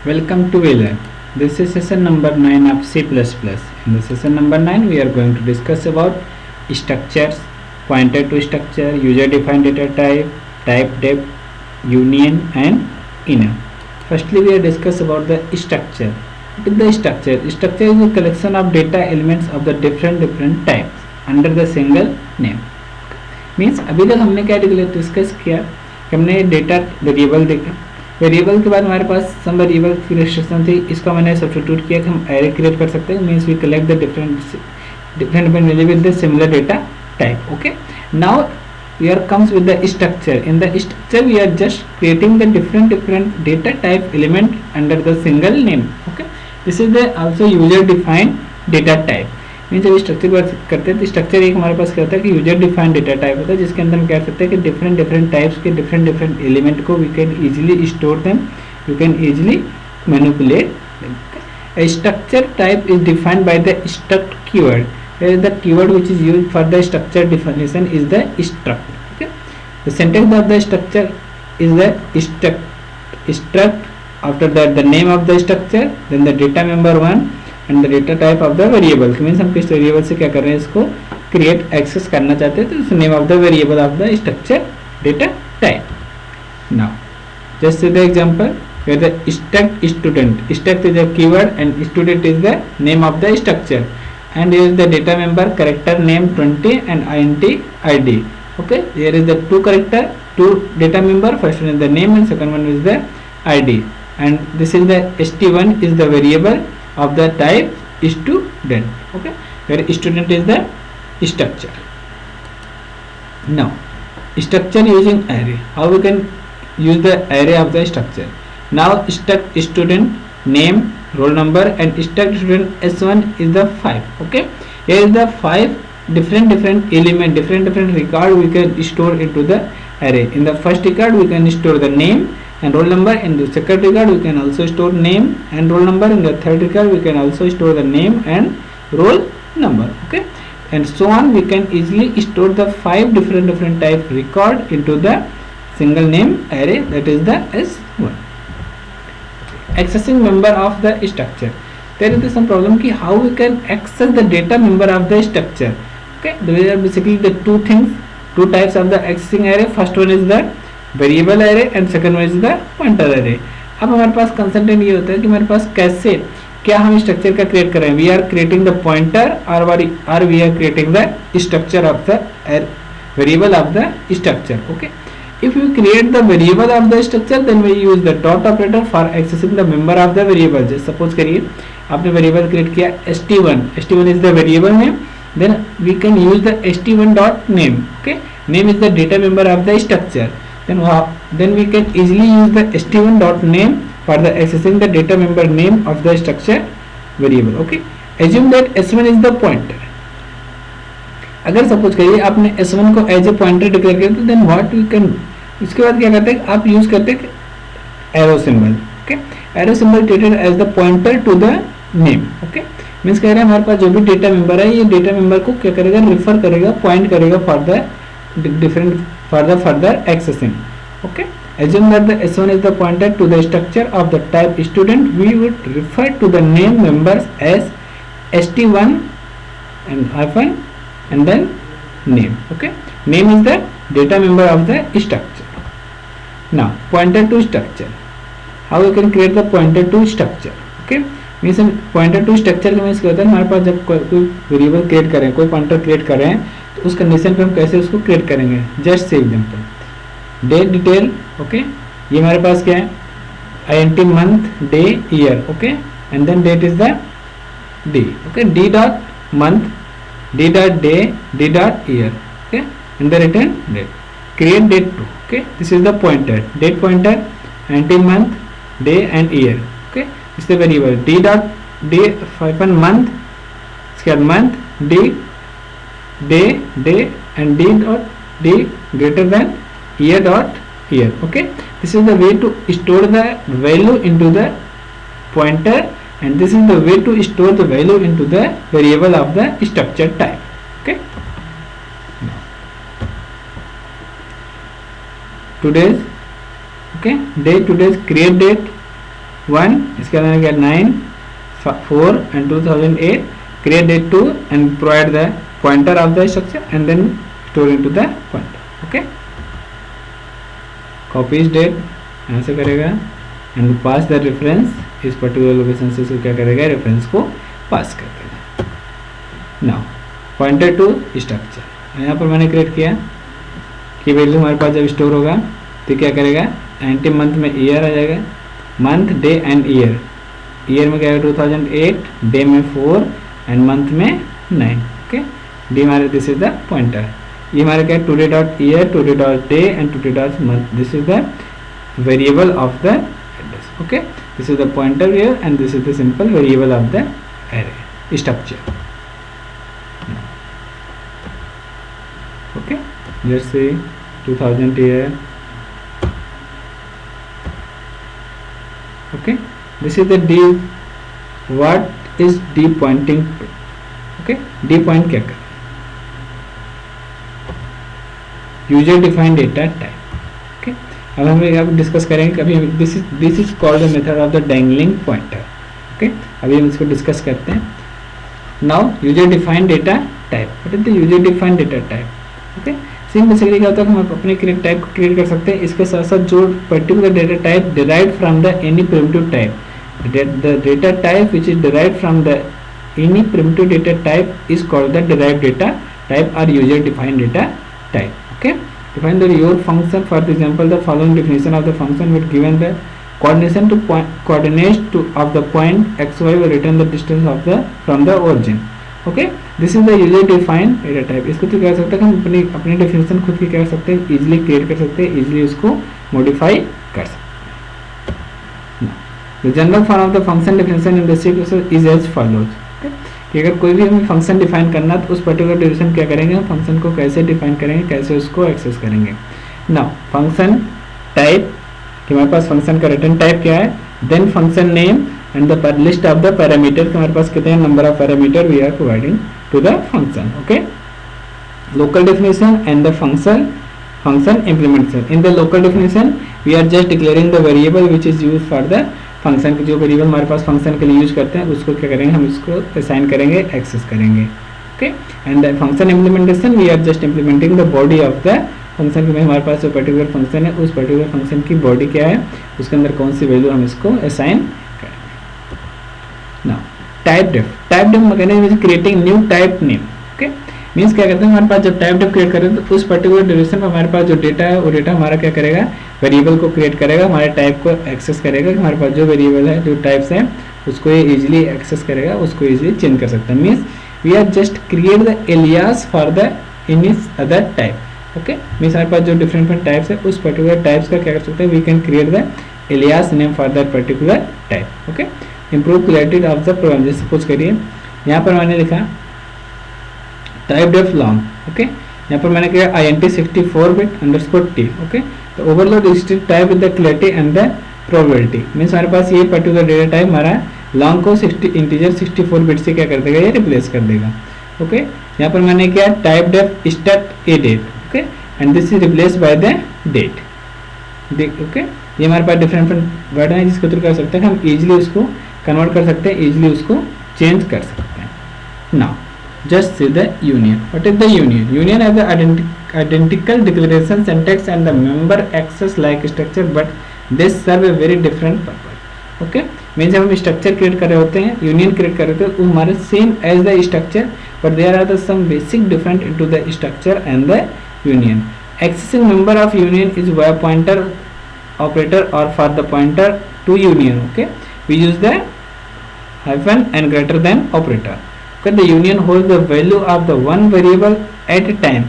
Welcome to WeLearn. This is session number 9 of C++. In the session number 9 we are going to discuss about structures, pointer to structure, user defined data type, type def, union and enum. Firstly we are discuss about the structure. What is the structure? Structure is a collection of data elements of the different types under the single name. Means अभी तक हमने क्या discuss किया, हमने data variable देखा, variable के बाद हमारे पास सम वेरिएबल की रिस्ट्रिक्शन थी, इसका मैंने सब्स्टिट्यूट किया कि हम एरे क्रिएट कर सकते हैं. Means we collect the different variable with the similar data type. Okay, now here comes with the structure. In the structure we are just creating the different data type element under the single name. Okay, this is the also user defined data type. Mean जब structure work करते हैं तो structure एक हमारे पास क्या होता है कि यूजर डिफाइंड डेटा टाइप होता है, जिसके अंदर हम कह सकते हैं कि डिफरेंट टाइप्स के डिफरेंट एलिमेंट को we can easily store them, you can easily manipulate. A structure type is defined by the struct keyword. The keyword which is used for the structure definition is the struct. Okay, the syntax of the structure is the struct. After that the name of the structure, then the data member 1 and the data type of the variable. Means हम किस variable से क्या कर रहे हैं, इसको create access करना चाहते हैं, तो name of the variable of the structure data type. Now just see the example where the struct struct is a keyword and student is the name of the structure, and here is the data member character name 20 and int id. Okay, here is the two character, two data member, first one is the name and second one is the id, and this is the st1 is the variable of the type student. Okay, where student is the structure. Now structure using array, how we can use the array of the structure. Now struct student name, roll number and struct student s1 is the 5. Okay, here is the 5 different element, different record we can store into the array. In the first record we can store the name and roll number, in the second record we can also store name and roll number, in the third record we can also store the name and roll number. Okay, and so on, we can easily store the 5 different type record into the single name array, that is the s1. Accessing member of the structure, there is some problem ki how we can access the data member of the structure. Okay, there are basically the two things, two types of the accessing array. First one is the variable array and second one is the pointer array. अब हमारे पास कंसेंटेंट ये होता है कि हमारे पास कैसे क्या हम स्ट्रक्चर का क्रिएट कर रहे हैं. We are creating the pointer और we are creating the structure of the variable of the structure. Okay, if you create the variable of the structure then we use the dot operator for accessing the member of the variable. जैसे suppose करिए आपने variable create किया st1 is the variable name, then we can use the st1 dot name. Okay, name is the data member of the structure, then we can easily use the st1 dot name for the accessing the data member name of the structure variable. Okay, assume that s1 is the pointer. अगर suppose करिए आपने s1 को as a pointer declare किया तो then what we can, इसके बाद क्या करते हैं आप यूज करते हैं arrow symbol. Okay, arrow symbol treated as the pointer to the name. Okay, means कह रहे हैं हमारे पास जो भी डेटा मेंबर है ये डेटा मेंबर को क्या करेगा, रिफर करेगा, पॉइंट करेगा for the different further accessing. Okay, assume that the s1 is the pointer to the structure of the type student, we would refer to the name members as st1 and hyphen and then name. Okay, name is the data member of the structure. Now pointer to structure, how we can create the pointer to structure. Okay, means pointer to structure का means क्या होता है, हमारे पास जब कोई variable create करें, कोई pointer create कर रहे हैं तो उस कंडीशन पे हम कैसे उसको क्रिएट करेंगे. Just say example date detail. Okay, ये हमारे पास क्या है, int month day year. Okay, and then date is the day. Okay, d dot month, d dot day, d dot year. Okay, and the return date. Create date too. Okay, this is the pointer, date pointer, until month, day and year. Okay, this is the variable d dot day hyphen month, इसके बाद month, day and d dot d greater than year dot year. Okay, this is the way to store the value into the pointer, and this is the way to store the value into the variable of the structure type. Okay, today's, okay, today's create date, 1, इसके बाद मैंने किया 9, 4 and 2008, create date 2 and provide the pointer of the structure and then store into the pointer. Okay, copy date यहाँ से करेगा and pass the reference इस particular location से क्या करेगा, रेफरेंस को पास कर देगा. नाउ पॉइंटर टू स्ट्रक्चर, यहाँ पर मैंने क्रिएट किया कि वैल्यू हमारे पास जब स्टोर होगा तो क्या करेगा, एंटी मंथ में ईयर आ जाएगा, month day and year. Year में क्या है 2008, डे में 4 एंड मंथ में 9. ओके, डी हमारे दिस इज द पॉइंटर. ये हमारे क्या है today dot year, today dot day and today dot month. This is the variable of the address. Okay, this is the pointer here and this is the simple variable of the array structure. Okay, let's say 2000 here. Okay, this is the d. What is d pointing to? Okay, d point क्या कर, user defined data type. Okay, अब हम अब discuss करेंगे कभी. This is called the method of the dangling pointer. Okay, अभी हम इसको डिस्कस करते हैं. Now user defined data type. What is the user defined data type? Okay, same basically क्या होता है, हम अपने टाइप को क्रिएट कर सकते हैं. इसके साथ साथ जो particular data type derived from the any primitive type, the data type which is derived from the any primitive data type is called the derived data type और user defined data type. Okay, define the your function. For example, the following definition of the function will given the coordination to point, coordinates to of the point xy will return the distance of the from the origin. Okay, this is the user defined data type. इसको तो क्या सकते हैं हम अपनी definition खुद की क्या कर सकते हैं, easily create कर सकते हैं, easily उसको modify कर सकते हैं. The general form of the function definition in the C++ is as follows. Okay, कि अगर कोई भी हमें फंक्शन डिफाइन करना तो उस पर्टिकुलर डिफिनेशन क्या करेंगे, हम फंक्शन को कैसे डिफाइन करेंगे, कैसे उसको एक्सेस करेंगे. नाउ फंक्शन टाइप, कि हमारे पास फंक्शन का रिटर्न टाइप क्या है, then function name and the list of the parameter. हमारे पास कितने number of parameter we are providing to the function. Okay, local definition and the function implementation. In the local definition we are just declaring the variable which is use for the function. जो variable हमारे पास function के लिए use करते हैं उसको क्या करेंगे, हम इसको असाइन करेंगे, एक्सेस करेंगे. Okay, and the function implementation we are just implementing the body of the function. में हमारे पास जो पर्टिकुलर फंक्शन है उस पर्टिकुलर फंक्शन की बॉडी क्या है, उसके अंदर कौन सी वैल्यू हम इसको असाइन करेंगे. Now typedef mechanism is creating new type name. Okay, means क्या करते हैं, हमारे पास जब टाइप डेफ क्रिएट करें तो उस पर्टिकुलर ड्यूरेशन में हमारे पास जो डेटा है वो डेटा हमारा क्या करेगा, वेरिएबल को क्रिएट करेगा, हमारे टाइप को एक्सेस करेगा. कि हमारे पास जो वेरिएबल है, जो टाइप्स है उसको ये इजीली एक्सेस करेगा, उसको इजीली चेंज कर सकते हैं. Means we are just create the alias for the in other type. Okay, means हमारे पास जो डिफरेंट टाइप्स है उस पर्टिकुलर टाइप्स का क्या कर सकते हैं, we can create the alias name for that particular type. Okay, improve clarity of the program. जैसे सपोज करिए यहाँ पर मैंने लिखा टाइप डेफ लॉन्ग. ओके, यहाँ पर मैंने किया int64 bit underscore t. Okay, तो overload string type with the clarity and the probability. Means हमारे पास ये पर्टिकुलर डेटा टाइप हमारा लॉन्ग को इंटीजर 64 बिट से क्या कर देगा, ये रिप्लेस कर देगा. ओके, यहाँ पर मैंने किया typedef struct a date. Okay, and this is replace by the date. Okay, ये हमारे पास डिफरेंट वर्ड है जिसके थ्रू कर सकते हैं, हम इजीली उसको कन्वर्ट कर सकते हैं, इजीली उसको चेंज कर सकते हैं. Now just see the union. What is the union? Union has the identical declaration syntax and the member access like structure, but they serve a very different purpose. Okay, means जब हम structure create कर रहे होते हैं, union create कर रहे होते हैं, वो हमारे same as the structure, but there are the some basic different into the structure and the union. Accessing member of union is via pointer operator or for the pointer to union. Okay, we use the hyphen and greater than operator. Okay, the union holds the value of the one variable at a time.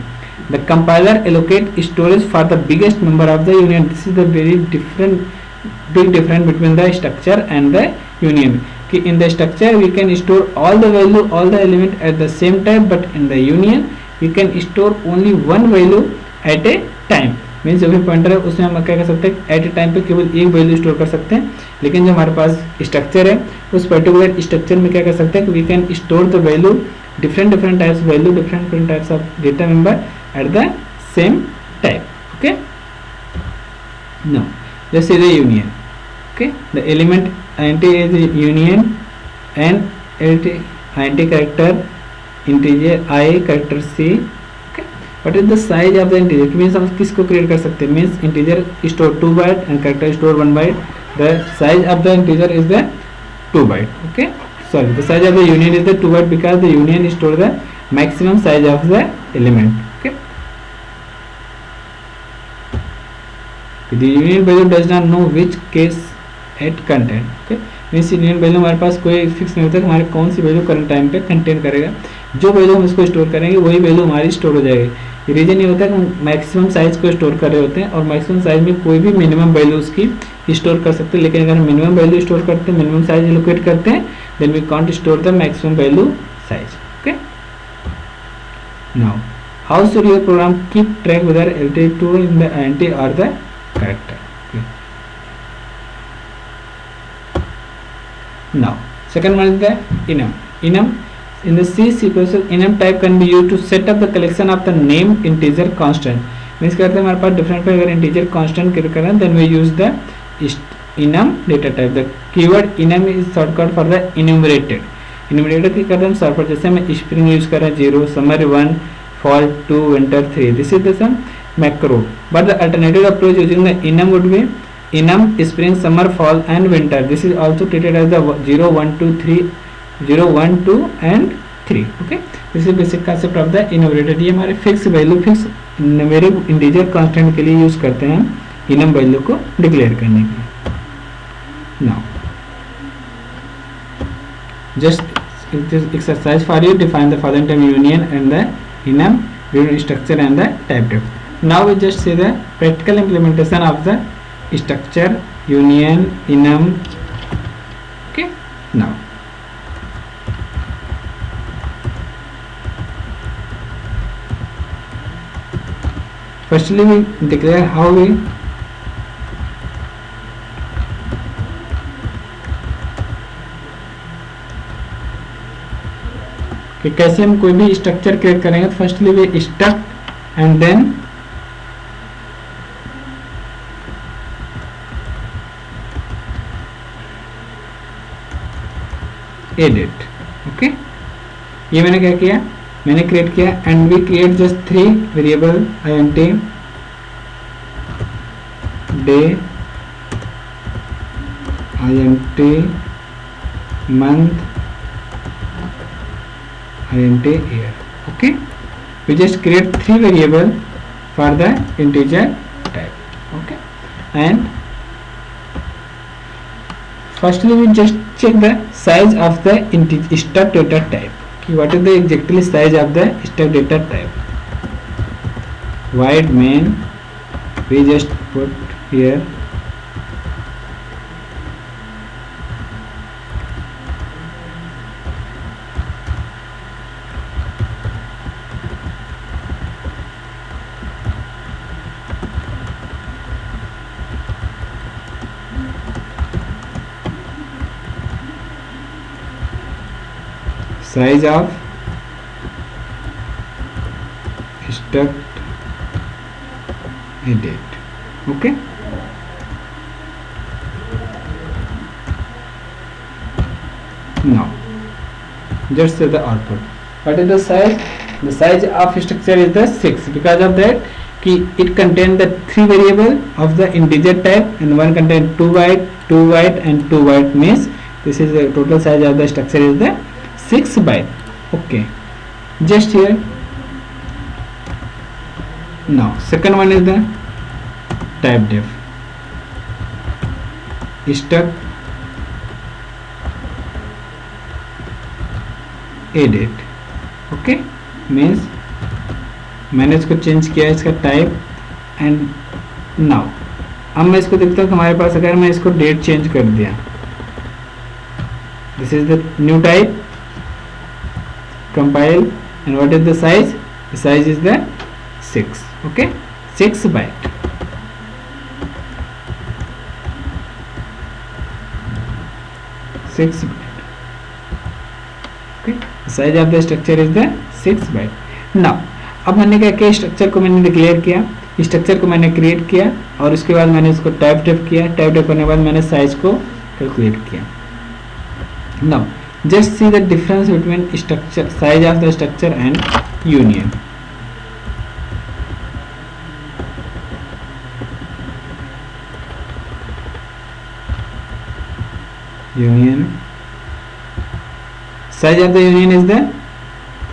The compiler allocates storage for the biggest member of the union. This is the very big difference between the structure and the union. Okay, in the structure we can store all the value, all the element at the same time, but in the union we can store only one value at a time. Means जो भी pointer है उसमें हम क्या कर सकते हैं, eight ए time पे केवल एक वैल्यू स्टोर कर सकते हैं. लेकिन जो हमारे पास स्ट्रक्चर है उस पर्टिकुलर स्ट्रक्चर में क्या कर सकते हैं कि we can store the value different types value different types of data member at the same type. Okay, now let's see the union. Okay, the element int is union and int character integer I character C. Okay, what is the size of the integer? It means हम किसको create कर सकते हैं? Means integer store 2 byte and character store 1 byte. The size of the integer is the 2 byte. Okay, sorry, the size of the union is the 2 byte because the union store the maximum size of the element. Okay, the union value does not know which case at content. Okay, means union value हमारे पास कोई fix नहीं होता कि हमारे कौन सी value current time पे contain करेगा, जो वैल्यू हम इसको स्टोर करेंगे वही वैल्यू हमारी स्टोर हो जाएगी। रीजन ये होता है कि हम मैक्सिमम साइज को स्टोर कर रहे होते हैं और मैक्सिमम साइज में कोई भी मिनिमम वैल्यू उसकी स्टोर कर सकते हैं, लेकिन अगर हम मिनिमम वैल्यू स्टोर करते हैं, मिनिमम साइज एलोकेट करते हैं, then we can't store the maximum value size. Okay, now how should your program keep track whether LT2 in the INT or the character? Now, second one is the enum. Enum in the C sequential enum type can be used to set up the collection of the named integer constant. Means करते हैं हमारे पास different पे अगर integer constant create करना है, then we use the enum data type. The keyword enum is shortcut for the enumerated. Enumerated की करते हैं हम पर जैसे हम string use कर रहे हैं 0, summer 1, fall 2, winter 3. This is the some macro. But the alternative approach using the enum would be enum spring summer fall and winter. This is also treated as the 0 1 2 3 0 1 2 and 3. Okay, this is basic concept of the enumerated. ये हमारे fix value fix numeric integer constant के लिए use करते हैं हम enum value को declare करने के लिए। Now just exercise for you, define the following term union and the enum, unit structure and the type def. Now we just see the practical implementation of the structure union enum. Okay, now firstly we declare how we कि कैसे हम कोई भी structure create करेंगे। तो firstly we struct and then edit. Okay, ये मैंने क्या किया, मैंने क्रिएट किया and we create just 3 variable INT day, INT month, INT year. Okay, we just create 3 variable for the integer type. Okay, and firstly we just check the size of the struct data type. Okay, what is the exactly size of the struct data type? Void main, we just put here size of struct edit. Okay, now just say the output. What is the size? The size of structure is the 6 because of that कि it contain the 3 variable of the integer type and one contain 2 byte, 2 byte and 2 byte, means this is the total size of the structure is the 6 byte. Okay, just here. Now second one is the type def struct edit. Okay, means मैंने इसको change किया इसका type and now अब मैं इसको देखता हूँ कि हमारे पास अगर मैं इसको डेट चेंज कर दिया, this is the new type, compile and what is the size? The size is the 6. Okay, 6 byte. Okay, the size of the structure is the 6 byte. Now अब मैंने क्या किया, स्ट्रक्चर को मैंने डिक्लेयर किया, structure को मैंने क्रिएट किया और उसके बाद मैंने इसको टाइप डेफ किया, टाइप डेफ करने के बाद मैंने साइज को कैलकुलेट किया. Now just see the difference between structure, size of the structure and union. Union size of the union is the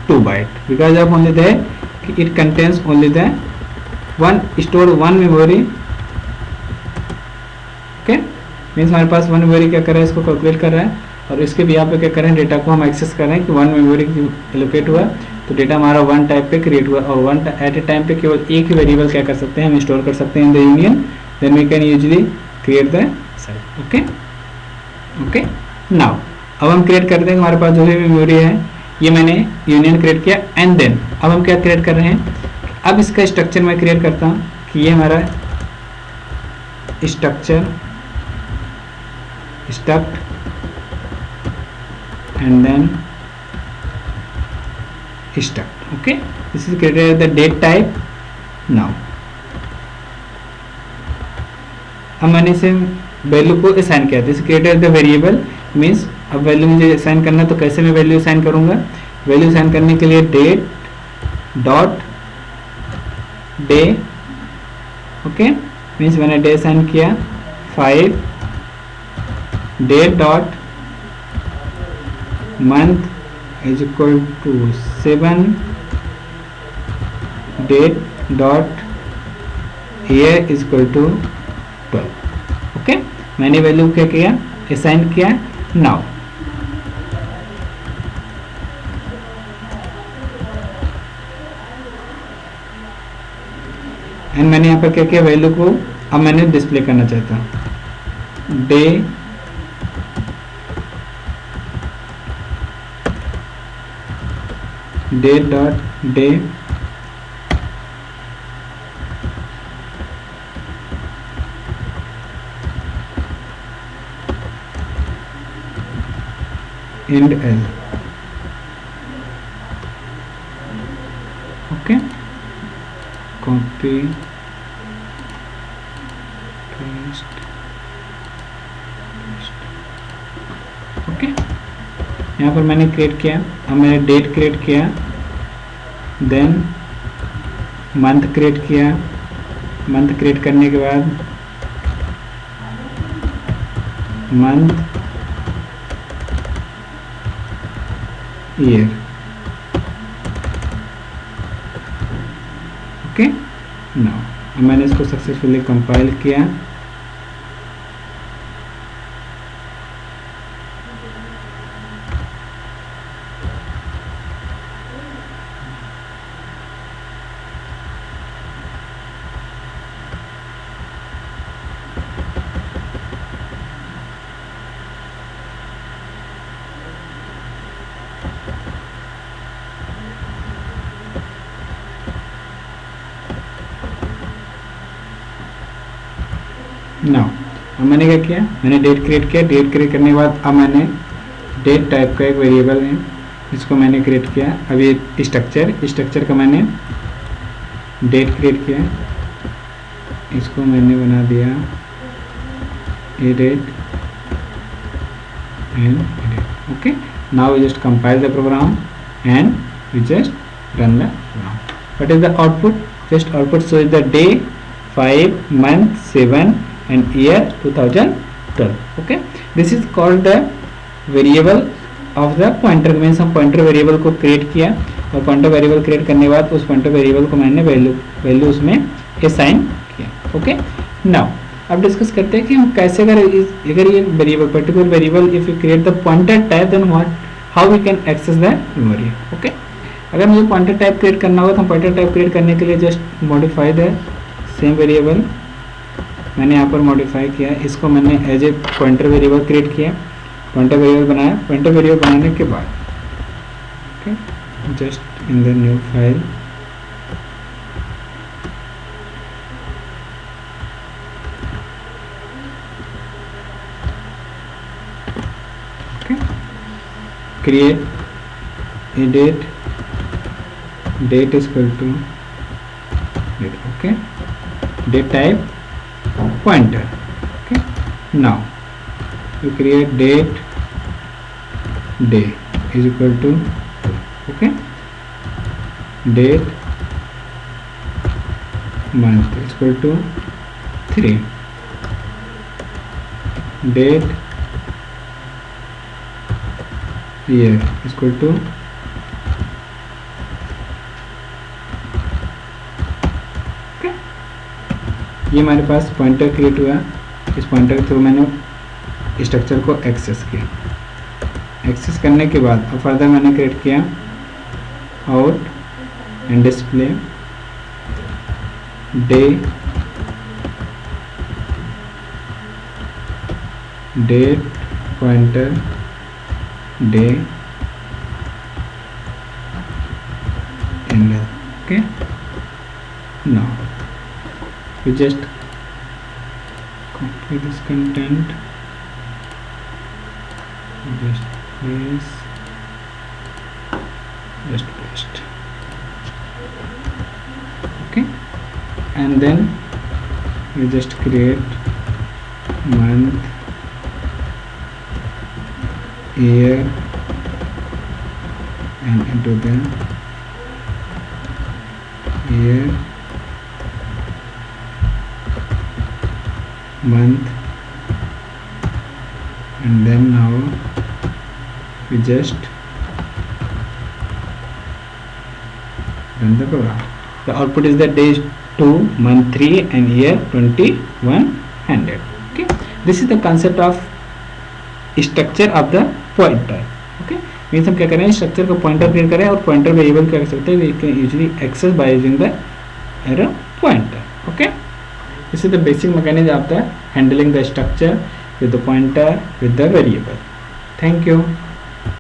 2 byte because of only the it contains only the one stored one memory. okay, means हमारे पास one memory क्या कर रहा है, इसको calculate कर रहा है और इसके भी यहाँ पे क्या कर रहे हैं, डेटा को हम एक्सेस कर रहे हैं कि वन मेमोरी एलोकेट हुआ तो डेटा हमारा वन टाइप पे क्रिएट हुआ और वन एट ए टाइम पे केवल एक ही वेरिएबल क्या कर सकते हैं, हम स्टोर कर सकते हैं in the union. Then we can usually create the size. Okay okay. Now अब हम क्रिएट करते हैं, हमारे पास जो भी मेमोरी है ये मैंने यूनियन क्रिएट किया एंड देन अब हम क्या क्रिएट कर रहे हैं, अब इसका स्ट्रक्चर मैं क्रिएट करता हूँ कि ये हमारा structure struct and then struct. Okay, this is created the date type. Now अब मैंने इसे वैल्यू को असाइन किया, this created the variable. Means अब वैल्यू मुझे असाइन करना है तो कैसे मैं वैल्यू असाइन करूंगा, वैल्यू असाइन करने के लिए date dot day. Okay, means मैंने डे असाइन किया 5, date dot month is equal to 7, date dot year is equal to 12. Okay, मैंने वैल्यू क्या किया, असाइन किया. नाउ एंड मैंने यहाँ पर क्या किया, वैल्यू को अब मैंने डिस्प्ले करना चाहता हूँ. Day date dot day end L. Okay, copy paste. Okay, यहाँ पर मैंने क्रिएट किया, अब मैंने डेट क्रिएट किया, देन मंथ क्रिएट किया. मंथ क्रिएट करने के बाद मंथ ईयर. ओके, नाउ मैंने इसको सक्सेसफुली कंपाइल किया. नाउ अब मैंने क्या किया, मैंने डेट क्रिएट किया. डेट क्रिएट करने के बाद अब मैंने डेट टाइप का एक वेरिएबल है, इसको मैंने क्रिएट किया. अब ये स्ट्रक्चर का मैंने डेट क्रिएट किया, इसको मैंने बना दिया a date and date. Okay, now we just compile the program and we just run the program. What is the output, just output shows the day 5, month 7 and year 2012. okay, this is called the variable of the pointer. Means हम pointer variable को create किया और pointer variable create करने के बाद उस pointer variable को मैंने वैल्यू उसमें असाइन किया. ओके, नाउ अब डिस्कस करते हैं कि हम कैसे अगर ये variable particular variable if you create the pointer type then what how we can access the memory. Okay, अगर मुझे पॉइंटर टाइप क्रिएट करना होगा तो हम पॉइंटर टाइप क्रिएट करने के लिए just modify the same variable. मैंने यहाँ पर मॉडिफाई किया, इसको मैंने as a pointer variable create किया, पॉइंटर वेरिएबल बनाया. पॉइंटर वेरिएबल बनाने के बाद okay, just in the new file okay, create a date is equal to date. Okay, date type pointer. Okay, now we create date day is equal to 2. Okay, date month is equal to 3, date year is equal to 2. ये हमारे पास pointer create हुआ। इस pointer के through मैंने structure को access किया। Access करने के बाद अब फर्दर मैंने क्रिएट किया out and display day date pointer day and okay. Now we just copy this content, just paste, okay, and then we just create month, year, and into the year, month, and then now we just run the program. The output is the day 2, month 3 and year 2100. Okay, this is the concept of structure of the pointer. Okay, means हम क्या करें, structure का pointer create करें और pointer variable कर सकते हैं। We can usually access by using the arrow pointer. Okay, this is the basic mechanism of the handling the structure with the pointer with the variable. Thank you.